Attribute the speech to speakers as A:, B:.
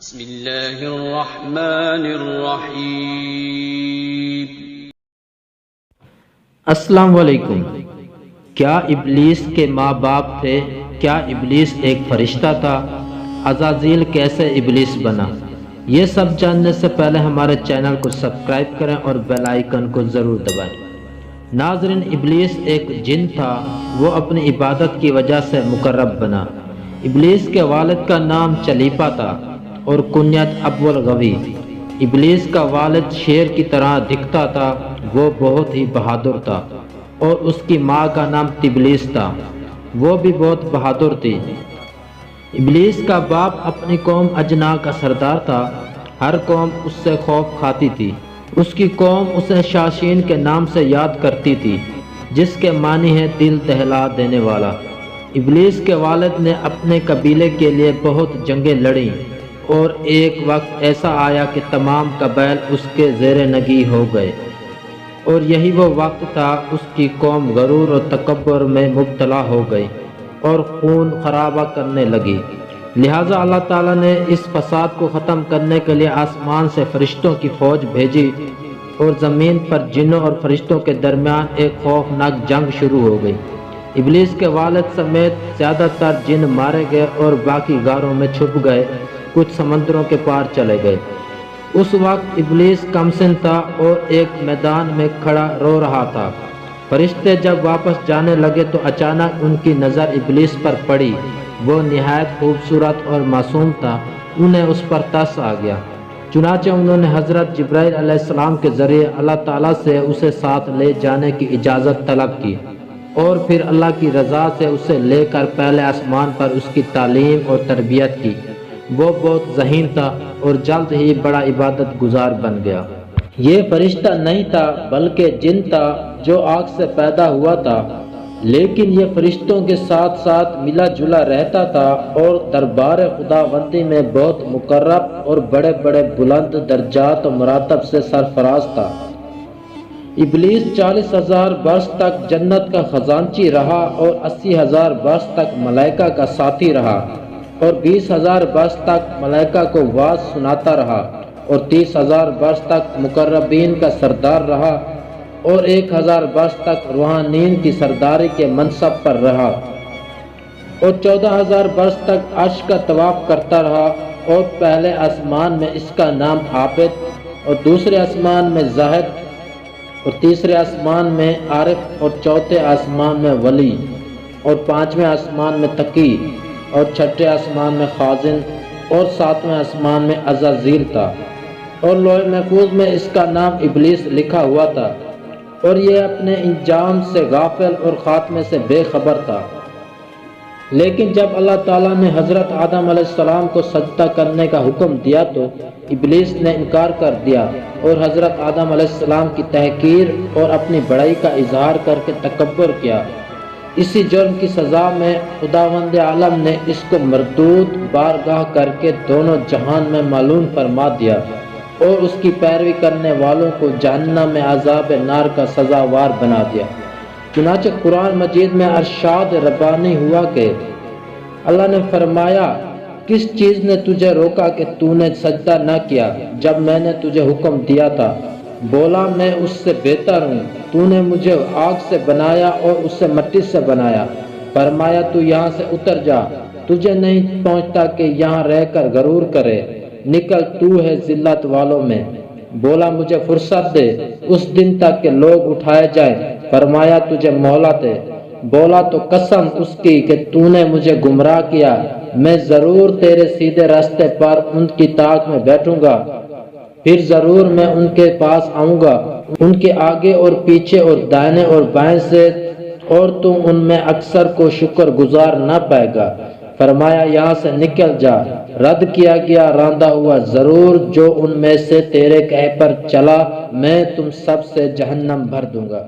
A: بسم اللہ الرحمن الرحیم۔
B: السلام علیکم۔ کیا ابلیس کے ماں باپ تھے؟ کیا ابلیس ایک فرشتہ تھا؟ عزازیل کیسے ابلیس بنا؟ یہ سب جاننے سے پہلے ہمارے چینل کو سبسکرائب کریں اور بیل آئیکن کو ضرور دبائیں۔ ناظرین، ابلیس ایک جن تھا، وہ اپنی عبادت کی وجہ سے مقرب بنا۔ ابلیس کے والد کا نام چلیپا تھا اور کنیت ابو الغوی۔ ابلیس کا والد شیر کی طرح دکھتا تھا، وہ بہت ہی بہادر تھا، اور اس کی ماں کا نام تبلیس تھا، وہ بھی بہت بہادر تھی۔ ابلیس کا باپ اپنی قوم اجنا کا سردار تھا، ہر قوم اس سے خوف کھاتی تھی۔ اس کی قوم اسے شاشین کے نام سے یاد کرتی تھی، جس کے معنی ہے دل دہلا دینے والا۔ ابلیس کے والد نے اپنے قبیلے کے لیے بہت جنگیں لڑیں، اور ایک وقت ایسا آیا کہ تمام قبائل اس کے زیر نگی ہو گئے، اور یہی وہ وقت تھا اس کی قوم غرور اور تکبر میں مبتلا ہو گئی اور خون خرابہ کرنے لگی۔ لہٰذا اللہ تعالیٰ نے اس فساد کو ختم کرنے کے لیے آسمان سے فرشتوں کی فوج بھیجی، اور زمین پر جنوں اور فرشتوں کے درمیان ایک خوفناک جنگ شروع ہو گئی۔ ابلیس کے والد سمیت زیادہ تر جن مارے گئے اور باقی غاروں میں چھپ گئے، کچھ سمندروں کے پار چلے گئے۔ اس وقت ابلیس کمسن تھا اور ایک میدان میں کھڑا رو رہا تھا۔ فرشتے جب واپس جانے لگے تو اچانک ان کی نظر ابلیس پر پڑی۔ وہ نہایت خوبصورت اور معصوم تھا، انہیں اس پر ترس آ گیا۔ چنانچہ انہوں نے حضرت جبرائیل علیہ السلام کے ذریعے اللہ تعالیٰ سے اسے ساتھ لے جانے کی اجازت طلب کی، اور پھر اللہ کی رضا سے اسے لے کر پہلے آسمان پر اس کی تعلیم اور تربیت کی۔ وہ بہت ذہین تھا اور جلد ہی بڑا عبادت گزار بن گیا۔ یہ فرشتہ نہیں تھا بلکہ جن تھا جو آگ سے پیدا ہوا تھا، لیکن یہ فرشتوں کے ساتھ ساتھ ملا جلا رہتا تھا اور دربار خداوندی میں بہت مقرب اور بڑے بڑے بلند درجات و مراتب سے سرفراز تھا۔ ابلیس 40,000 برس تک جنت کا خزانچی رہا اور 80,000 برس تک ملائکہ کا ساتھی رہا، اور 20,000 برس تک ملائکہ کو واعظ سناتا رہا، اور 30,000 برس تک مقربین کا سردار رہا، اور 1,000 برس تک روحانین کی سرداری کے منصب پر رہا، اور 14,000 برس تک عرش کا طواف کرتا رہا۔ اور پہلے آسمان میں اس کا نام عابد، اور دوسرے آسمان میں زاہد، اور تیسرے آسمان میں عارف، اور چوتھے آسمان میں ولی، اور پانچویں آسمان میں تقی، اور چھٹے آسمان میں خازن، اور ساتویں آسمان میں عزازیل تھا، اور لوح محفوظ میں اس کا نام ابلیس لکھا ہوا تھا، اور یہ اپنے انجام سے غافل اور خاتمے سے بے خبر تھا۔ لیکن جب اللہ تعالیٰ نے حضرت آدم علیہ السلام کو سجدہ کرنے کا حکم دیا تو ابلیس نے انکار کر دیا، اور حضرت آدم علیہ السلام کی تحقیر اور اپنی بڑائی کا اظہار کر کے تکبر کیا۔ اسی جرم کی سزا میں خداوند عالم نے اس کو مردود بارگاہ کر کے دونوں جہان میں معلوم فرما دیا، اور اس کی پیروی کرنے والوں کو جہنم میں عذاب نار کا سزاوار بنا دیا۔ چنانچہ قرآن مجید میں ارشاد ربانی ہوا کہ اللہ نے فرمایا، کس چیز نے تجھے روکا کہ تو نے سجدہ نہ کیا جب میں نے تجھے حکم دیا تھا؟ بولا، میں اس سے بہتر ہوں، تو نے مجھے آگ سے بنایا اور اس سے مٹی سے بنایا۔ فرمایا، تو یہاں سے اتر جا، تجھے نہیں پہنچتا کہ یہاں رہ کر غرور کرے، نکل، تو ہے ذلت والوں میں۔ بولا، مجھے فرصت دے اس دن تک کہ لوگ اٹھائے جائیں۔ فرمایا، تجھے مہلت ہے۔ بولا، تو قسم اس کی کہ تو نے مجھے گمراہ کیا، میں ضرور تیرے سیدھے راستے پر ان کی طاق میں بیٹھوں گا، پھر ضرور میں ان کے پاس آؤں گا، ان کے آگے اور پیچھے اور دائنے اور بائیں سے، اور تو ان میں اکثر کو شکر گزار نہ پائے گا۔ فرمایا، یہاں سے نکل جا، رد کیا گیا راندہ ہوا، ضرور جو ان میں سے تیرے کہے پر چلا میں تم سب سے جہنم بھر دوں گا۔